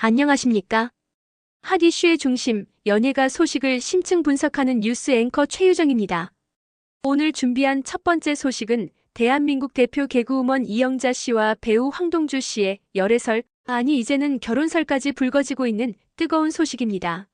안녕하십니까? 핫 이슈의 중심, 연예가 소식을 심층 분석하는 뉴스 앵커 최유정입니다. 오늘 준비한 첫 번째 소식은 대한민국 대표 개그우먼 이영자 씨와 배우 황동주 씨의 열애설, 아니 이제는 결혼설까지 불거지고 있는 뜨거운 소식입니다.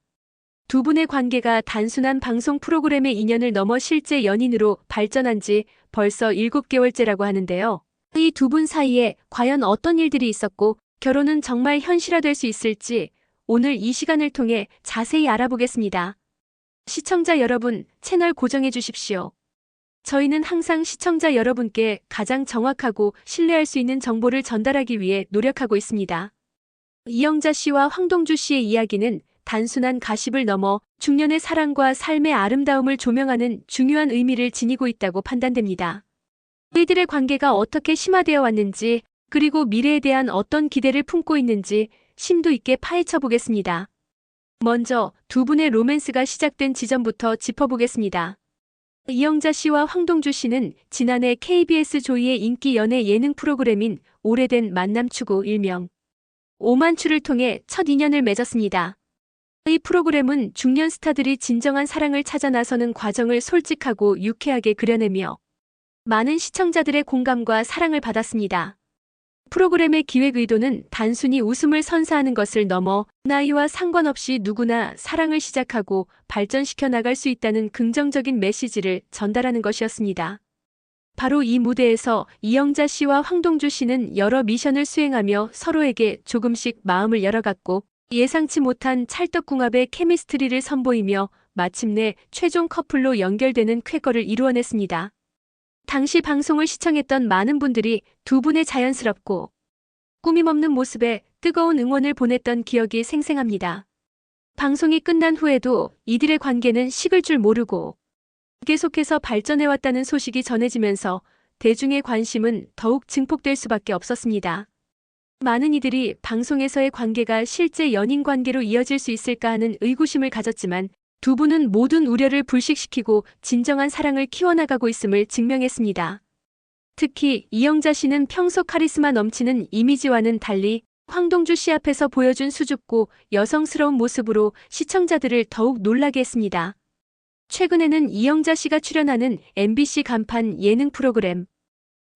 두 분의 관계가 단순한 방송 프로그램의 인연을 넘어 실제 연인으로 발전한 지 벌써 7개월째라고 하는데요. 이 두 분 사이에 과연 어떤 일들이 있었고 결혼은 정말 현실화될 수 있을지 오늘 이 시간을 통해 자세히 알아보겠습니다. 시청자 여러분, 채널 고정해 주십시오. 저희는 항상 시청자 여러분께 가장 정확하고 신뢰할 수 있는 정보를 전달하기 위해 노력하고 있습니다. 이영자 씨와 황동주 씨의 이야기는 단순한 가십을 넘어 중년의 사랑과 삶의 아름다움을 조명하는 중요한 의미를 지니고 있다고 판단됩니다. 이들의 관계가 어떻게 심화되어 왔는지, 그리고 미래에 대한 어떤 기대를 품고 있는지 심도 있게 파헤쳐 보겠습니다. 먼저 두 분의 로맨스가 시작된 지점부터 짚어보겠습니다. 이영자 씨와 황동주 씨는 지난해 KBS 조이의 인기 연애 예능 프로그램인 오래된 만남 추구 일명 오만추를 통해 첫 인연을 맺었습니다. 이 프로그램은 중년 스타들이 진정한 사랑을 찾아 나서는 과정을 솔직하고 유쾌하게 그려내며 많은 시청자들의 공감과 사랑을 받았습니다. 프로그램의 기획 의도는 단순히 웃음을 선사하는 것을 넘어 나이와 상관없이 누구나 사랑을 시작하고 발전시켜 나갈 수 있다는 긍정적인 메시지를 전달하는 것이었습니다. 바로 이 무대에서 이영자 씨와 황동주 씨는 여러 미션을 수행하며 서로에게 조금씩 마음을 열어갔고 예상치 못한 찰떡궁합의 케미스트리를 선보이며 마침내 최종 커플로 연결되는 쾌거를 이루어냈습니다. 당시 방송을 시청했던 많은 분들이 두 분의 자연스럽고 꾸밈없는 모습에 뜨거운 응원을 보냈던 기억이 생생합니다. 방송이 끝난 후에도 이들의 관계는 식을 줄 모르고 계속해서 발전해왔다는 소식이 전해지면서 대중의 관심은 더욱 증폭될 수밖에 없었습니다. 많은 이들이 방송에서의 관계가 실제 연인 관계로 이어질 수 있을까 하는 의구심을 가졌지만 두 분은 모든 우려를 불식시키고 진정한 사랑을 키워나가고 있음을 증명했습니다. 특히 이영자 씨는 평소 카리스마 넘치는 이미지와는 달리 황동주 씨 앞에서 보여준 수줍고 여성스러운 모습으로 시청자들을 더욱 놀라게 했습니다. 최근에는 이영자 씨가 출연하는 MBC 간판 예능 프로그램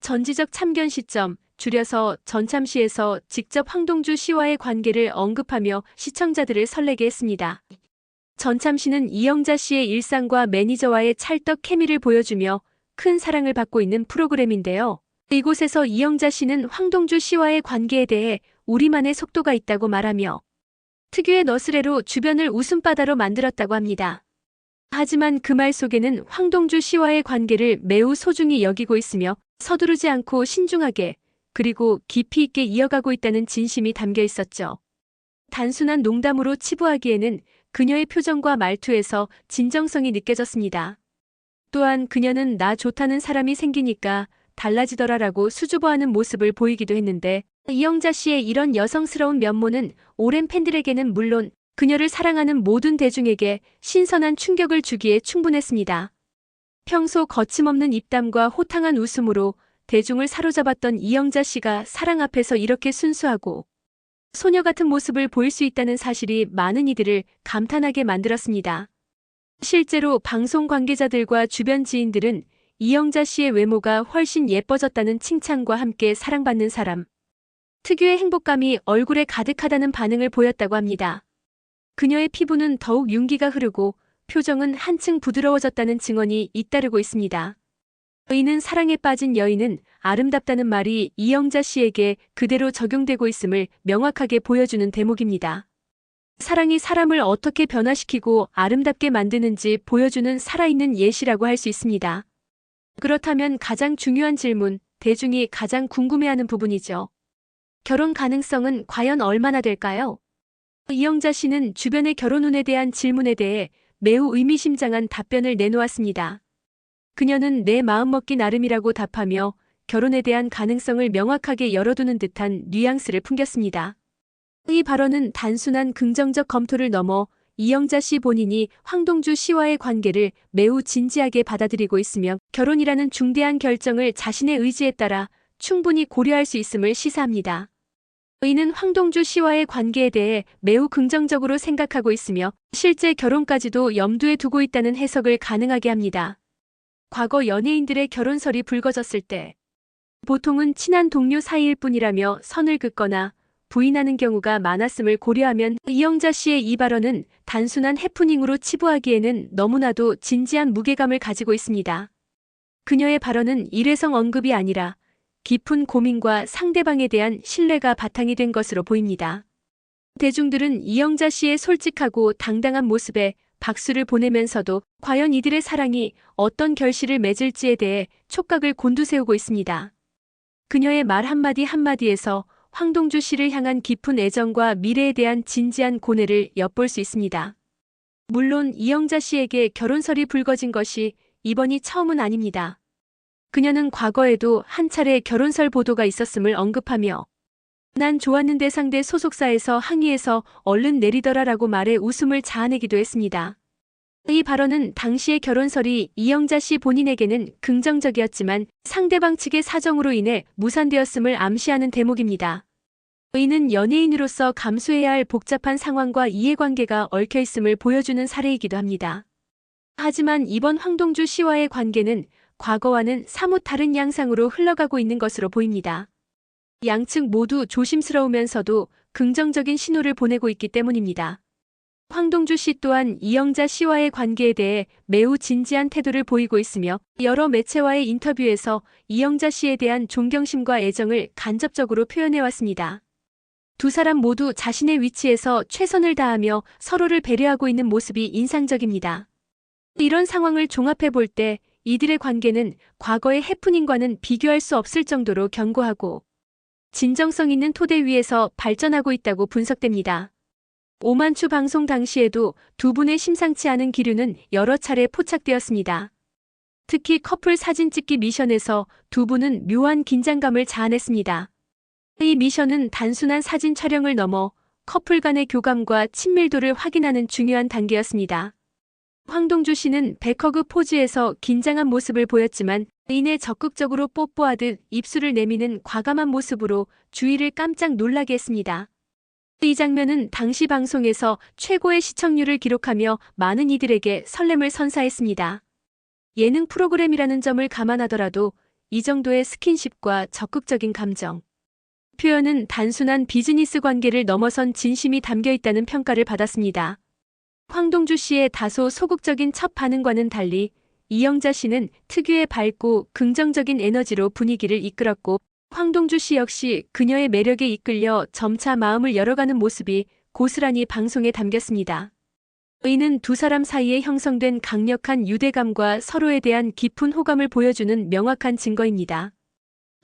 전지적 참견 시점, 줄여서 전참시에서 직접 황동주 씨와의 관계를 언급하며 시청자들을 설레게 했습니다. 전참시는 이영자 씨의 일상과 매니저와의 찰떡 케미를 보여주며 큰 사랑을 받고 있는 프로그램인데요. 이곳에서 이영자 씨는 황동주 씨와의 관계에 대해 우리만의 속도가 있다고 말하며 특유의 너스레로 주변을 웃음바다로 만들었다고 합니다. 하지만 그 말 속에는 황동주 씨와의 관계를 매우 소중히 여기고 있으며 서두르지 않고 신중하게 그리고 깊이 있게 이어가고 있다는 진심이 담겨 있었죠. 단순한 농담으로 치부하기에는 그녀의 표정과 말투에서 진정성이 느껴졌습니다. 또한 그녀는 나 좋다는 사람이 생기니까 달라지더라라고 수줍어하는 모습을 보이기도 했는데 이영자 씨의 이런 여성스러운 면모는 오랜 팬들에게는 물론 그녀를 사랑하는 모든 대중에게 신선한 충격을 주기에 충분했습니다. 평소 거침없는 입담과 호탕한 웃음으로 대중을 사로잡았던 이영자 씨가 사랑 앞에서 이렇게 순수하고 소녀 같은 모습을 보일 수 있다는 사실이 많은 이들을 감탄하게 만들었습니다. 실제로 방송 관계자들과 주변 지인들은 이영자 씨의 외모가 훨씬 예뻐졌다는 칭찬과 함께 사랑받는 사람, 특유의 행복감이 얼굴에 가득하다는 반응을 보였다고 합니다. 그녀의 피부는 더욱 윤기가 흐르고 표정은 한층 부드러워졌다는 증언이 잇따르고 있습니다. 이는 사랑에 빠진 여인은 아름답다는 말이 이영자 씨에게 그대로 적용되고 있음을 명확하게 보여주는 대목입니다. 사랑이 사람을 어떻게 변화시키고 아름답게 만드는지 보여주는 살아있는 예시라고 할 수 있습니다. 그렇다면 가장 중요한 질문, 대중이 가장 궁금해하는 부분이죠. 결혼 가능성은 과연 얼마나 될까요? 이영자 씨는 주변의 결혼 운에 대한 질문에 대해 매우 의미심장한 답변을 내놓았습니다. 그녀는 내 마음먹기 나름이라고 답하며 결혼에 대한 가능성을 명확하게 열어두는 듯한 뉘앙스를 풍겼습니다. 이 발언은 단순한 긍정적 검토를 넘어 이영자 씨 본인이 황동주 씨와의 관계를 매우 진지하게 받아들이고 있으며 결혼이라는 중대한 결정을 자신의 의지에 따라 충분히 고려할 수 있음을 시사합니다. 이는 황동주 씨와의 관계에 대해 매우 긍정적으로 생각하고 있으며 실제 결혼까지도 염두에 두고 있다는 해석을 가능하게 합니다. 과거 연예인들의 결혼설이 불거졌을 때 보통은 친한 동료 사이일 뿐이라며 선을 긋거나 부인하는 경우가 많았음을 고려하면 이영자 씨의 이 발언은 단순한 해프닝으로 치부하기에는 너무나도 진지한 무게감을 가지고 있습니다. 그녀의 발언은 일회성 언급이 아니라 깊은 고민과 상대방에 대한 신뢰가 바탕이 된 것으로 보입니다. 대중들은 이영자 씨의 솔직하고 당당한 모습에 박수를 보내면서도 과연 이들의 사랑이 어떤 결실을 맺을지에 대해 촉각을 곤두세우고 있습니다. 그녀의 말 한마디 한마디에서 황동주 씨를 향한 깊은 애정과 미래에 대한 진지한 고뇌를 엿볼 수 있습니다. 물론 이영자 씨에게 결혼설이 불거진 것이 이번이 처음은 아닙니다. 그녀는 과거에도 한 차례 결혼설 보도가 있었음을 언급하며 난 좋았는데 상대 소속사에서 항의해서 얼른 내리더라라고 말해 웃음을 자아내기도 했습니다. 이 발언은 당시의 결혼설이 이영자 씨 본인에게는 긍정적이었지만 상대방 측의 사정으로 인해 무산되었음을 암시하는 대목입니다. 이는 연예인으로서 감수해야 할 복잡한 상황과 이해관계가 얽혀있음을 보여주는 사례이기도 합니다. 하지만 이번 황동주 씨와의 관계는 과거와는 사뭇 다른 양상으로 흘러가고 있는 것으로 보입니다. 양측 모두 조심스러우면서도 긍정적인 신호를 보내고 있기 때문입니다. 황동주 씨 또한 이영자 씨와의 관계에 대해 매우 진지한 태도를 보이고 있으며 여러 매체와의 인터뷰에서 이영자 씨에 대한 존경심과 애정을 간접적으로 표현해왔습니다. 두 사람 모두 자신의 위치에서 최선을 다하며 서로를 배려하고 있는 모습이 인상적입니다. 이런 상황을 종합해 볼 때 이들의 관계는 과거의 해프닝과는 비교할 수 없을 정도로 견고하고 진정성 있는 토대 위에서 발전하고 있다고 분석됩니다. 오만추 방송 당시에도 두 분의 심상치 않은 기류는 여러 차례 포착되었습니다. 특히 커플 사진 찍기 미션에서 두 분은 묘한 긴장감을 자아냈습니다. 이 미션은 단순한 사진 촬영을 넘어 커플 간의 교감과 친밀도를 확인하는 중요한 단계였습니다. 황동주 씨는 백허그 포즈에서 긴장한 모습을 보였지만 이내 적극적으로 뽀뽀하듯 입술을 내미는 과감한 모습으로 주위를 깜짝 놀라게 했습니다. 이 장면은 당시 방송에서 최고의 시청률을 기록하며 많은 이들에게 설렘을 선사했습니다. 예능 프로그램이라는 점을 감안하더라도 이 정도의 스킨십과 적극적인 감정 표현은 단순한 비즈니스 관계를 넘어선 진심이 담겨 있다는 평가를 받았습니다. 황동주 씨의 다소 소극적인 첫 반응과는 달리 이영자 씨는 특유의 밝고 긍정적인 에너지로 분위기를 이끌었고 황동주 씨 역시 그녀의 매력에 이끌려 점차 마음을 열어가는 모습이 고스란히 방송에 담겼습니다. 이는 두 사람 사이에 형성된 강력한 유대감과 서로에 대한 깊은 호감을 보여주는 명확한 증거입니다.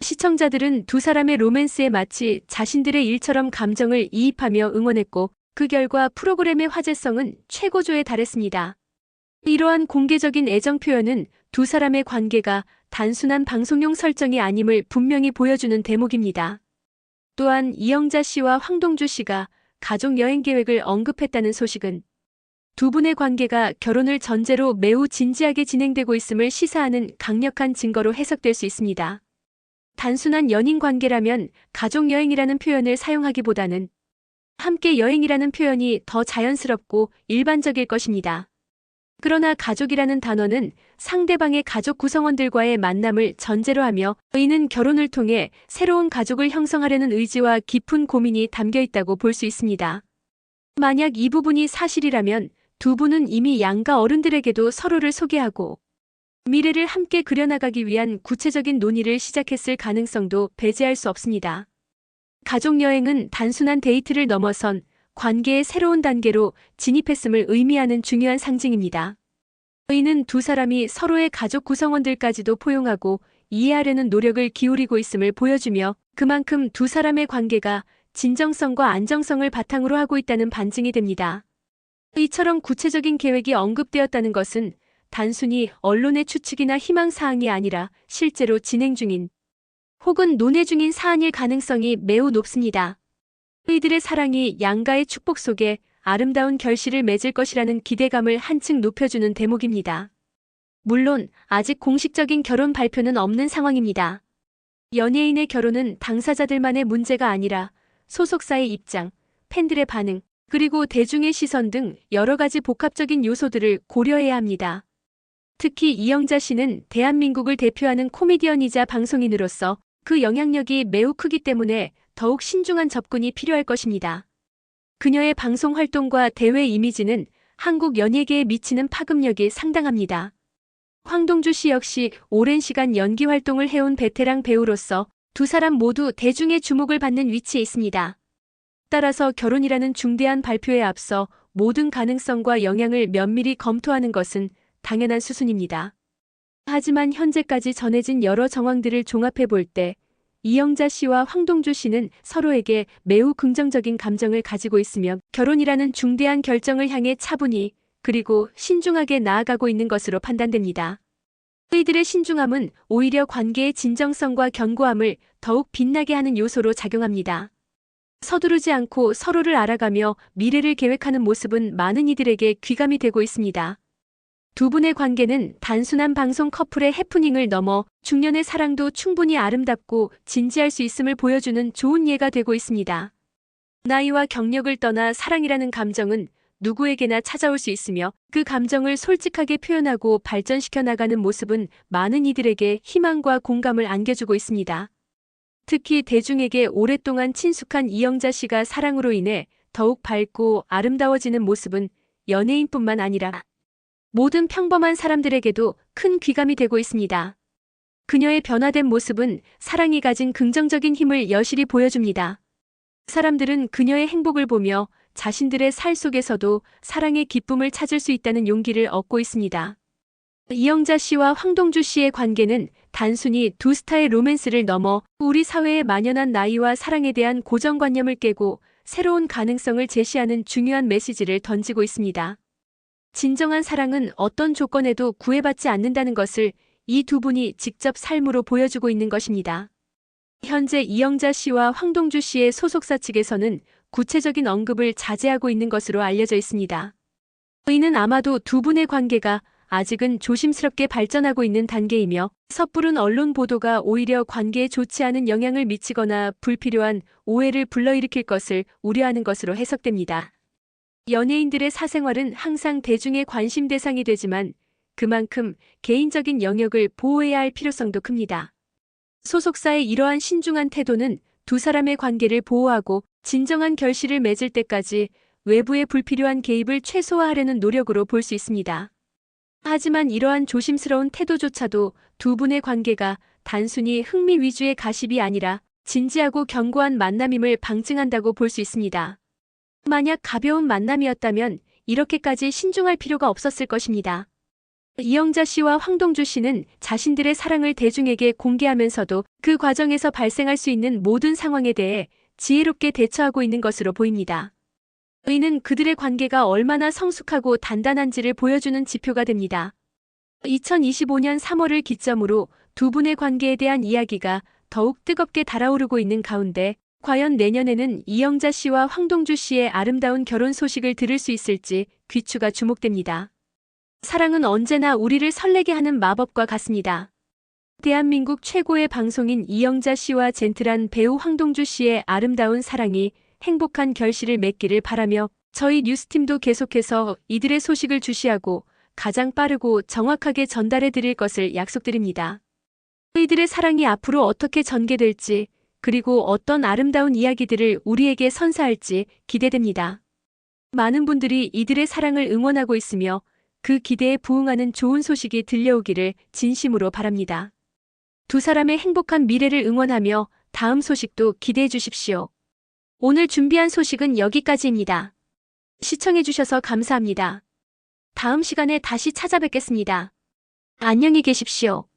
시청자들은 두 사람의 로맨스에 마치 자신들의 일처럼 감정을 이입하며 응원했고 그 결과 프로그램의 화제성은 최고조에 달했습니다. 이러한 공개적인 애정 표현은 두 사람의 관계가 단순한 방송용 설정이 아님을 분명히 보여주는 대목입니다. 또한 이영자 씨와 황동주 씨가 가족 여행 계획을 언급했다는 소식은 두 분의 관계가 결혼을 전제로 매우 진지하게 진행되고 있음을 시사하는 강력한 증거로 해석될 수 있습니다. 단순한 연인 관계라면 가족 여행이라는 표현을 사용하기보다는 함께 여행이라는 표현이 더 자연스럽고 일반적일 것입니다. 그러나 가족이라는 단어는 상대방의 가족 구성원들과의 만남을 전제로 하며 이는 결혼을 통해 새로운 가족을 형성하려는 의지와 깊은 고민이 담겨 있다고 볼 수 있습니다. 만약 이 부분이 사실이라면 두 분은 이미 양가 어른들에게도 서로를 소개하고 미래를 함께 그려나가기 위한 구체적인 논의를 시작했을 가능성도 배제할 수 없습니다. 가족여행은 단순한 데이트를 넘어선 관계의 새로운 단계로 진입했음을 의미하는 중요한 상징입니다. 이는 두 사람이 서로의 가족 구성원들까지도 포용하고 이해하려는 노력을 기울이고 있음을 보여주며 그만큼 두 사람의 관계가 진정성과 안정성을 바탕으로 하고 있다는 반증이 됩니다. 이처럼 구체적인 계획이 언급되었다는 것은 단순히 언론의 추측이나 희망사항이 아니라 실제로 진행 중인 혹은 논의 중인 사안일 가능성이 매우 높습니다. 이들의 사랑이 양가의 축복 속에 아름다운 결실을 맺을 것이라는 기대감을 한층 높여주는 대목입니다. 물론 아직 공식적인 결혼 발표는 없는 상황입니다. 연예인의 결혼은 당사자들만의 문제가 아니라 소속사의 입장, 팬들의 반응, 그리고 대중의 시선 등 여러 가지 복합적인 요소들을 고려해야 합니다. 특히 이영자 씨는 대한민국을 대표하는 코미디언이자 방송인으로서 그 영향력이 매우 크기 때문에 더욱 신중한 접근이 필요할 것입니다. 그녀의 방송 활동과 대외 이미지는 한국 연예계에 미치는 파급력이 상당합니다. 황동주 씨 역시 오랜 시간 연기 활동을 해온 베테랑 배우로서 두 사람 모두 대중의 주목을 받는 위치에 있습니다. 따라서 결혼이라는 중대한 발표에 앞서 모든 가능성과 영향을 면밀히 검토하는 것은 당연한 수순입니다. 하지만 현재까지 전해진 여러 정황들을 종합해 볼 때 이영자 씨와 황동주 씨는 서로에게 매우 긍정적인 감정을 가지고 있으며 결혼이라는 중대한 결정을 향해 차분히 그리고 신중하게 나아가고 있는 것으로 판단됩니다. 이들의 신중함은 오히려 관계의 진정성과 견고함을 더욱 빛나게 하는 요소로 작용합니다. 서두르지 않고 서로를 알아가며 미래를 계획하는 모습은 많은 이들에게 귀감이 되고 있습니다. 두 분의 관계는 단순한 방송 커플의 해프닝을 넘어 중년의 사랑도 충분히 아름답고 진지할 수 있음을 보여주는 좋은 예가 되고 있습니다. 나이와 경력을 떠나 사랑이라는 감정은 누구에게나 찾아올 수 있으며 그 감정을 솔직하게 표현하고 발전시켜 나가는 모습은 많은 이들에게 희망과 공감을 안겨주고 있습니다. 특히 대중에게 오랫동안 친숙한 이영자 씨가 사랑으로 인해 더욱 밝고 아름다워지는 모습은 연예인뿐만 아니라 모든 평범한 사람들에게도 큰 귀감이 되고 있습니다. 그녀의 변화된 모습은 사랑이 가진 긍정적인 힘을 여실히 보여줍니다. 사람들은 그녀의 행복을 보며 자신들의 살 속에서도 사랑의 기쁨을 찾을 수 있다는 용기를 얻고 있습니다. 이영자 씨와 황동주 씨의 관계는 단순히 두 스타의 로맨스를 넘어 우리 사회에 만연한 나이와 사랑에 대한 고정관념을 깨고 새로운 가능성을 제시하는 중요한 메시지를 던지고 있습니다. 진정한 사랑은 어떤 조건에도 구애받지 않는다는 것을 이 두 분이 직접 삶으로 보여주고 있는 것입니다. 현재 이영자 씨와 황동주 씨의 소속사 측에서는 구체적인 언급을 자제하고 있는 것으로 알려져 있습니다. 이는 아마도 두 분의 관계가 아직은 조심스럽게 발전하고 있는 단계이며 섣부른 언론 보도가 오히려 관계에 좋지 않은 영향을 미치거나 불필요한 오해를 불러일으킬 것을 우려하는 것으로 해석됩니다. 연예인들의 사생활은 항상 대중의 관심 대상이 되지만 그만큼 개인적인 영역을 보호해야 할 필요성도 큽니다. 소속사의 이러한 신중한 태도는 두 사람의 관계를 보호하고 진정한 결실을 맺을 때까지 외부의 불필요한 개입을 최소화하려는 노력으로 볼 수 있습니다. 하지만 이러한 조심스러운 태도조차도 두 분의 관계가 단순히 흥미 위주의 가십이 아니라 진지하고 견고한 만남임을 방증한다고 볼 수 있습니다. 만약 가벼운 만남이었다면 이렇게까지 신중할 필요가 없었을 것입니다. 이영자 씨와 황동주 씨는 자신들의 사랑을 대중에게 공개하면서도 그 과정에서 발생할 수 있는 모든 상황에 대해 지혜롭게 대처하고 있는 것으로 보입니다. 이는 그들의 관계가 얼마나 성숙하고 단단한지를 보여주는 지표가 됩니다. 2025년 3월을 기점으로 두 분의 관계에 대한 이야기가 더욱 뜨겁게 달아오르고 있는 가운데 과연 내년에는 이영자 씨와 황동주 씨의 아름다운 결혼 소식을 들을 수 있을지 귀추가 주목됩니다. 사랑은 언제나 우리를 설레게 하는 마법과 같습니다. 대한민국 최고의 방송인 이영자 씨와 젠틀한 배우 황동주 씨의 아름다운 사랑이 행복한 결실을 맺기를 바라며 저희 뉴스팀도 계속해서 이들의 소식을 주시하고 가장 빠르고 정확하게 전달해 드릴 것을 약속드립니다. 이들의 사랑이 앞으로 어떻게 전개될지 그리고 어떤 아름다운 이야기들을 우리에게 선사할지 기대됩니다. 많은 분들이 이들의 사랑을 응원하고 있으며 그 기대에 부응하는 좋은 소식이 들려오기를 진심으로 바랍니다. 두 사람의 행복한 미래를 응원하며 다음 소식도 기대해 주십시오. 오늘 준비한 소식은 여기까지입니다. 시청해주셔서 감사합니다. 다음 시간에 다시 찾아뵙겠습니다. 안녕히 계십시오.